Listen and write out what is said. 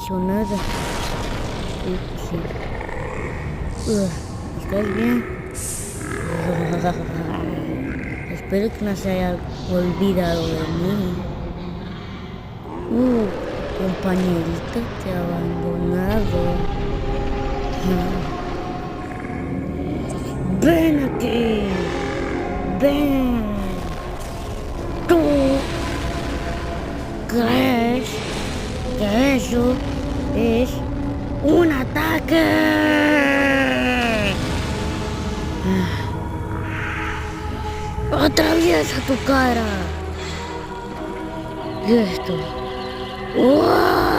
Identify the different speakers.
Speaker 1: hizo nada. Sí. ¿Estás bien? Espero que no se haya olvidado de mí. Tu compañerito te ha abandonado. Ven aquí. Ven. ¿Tú crees que eso es un ataque? Atraviesa tu cara. Y esto. ¡Uah!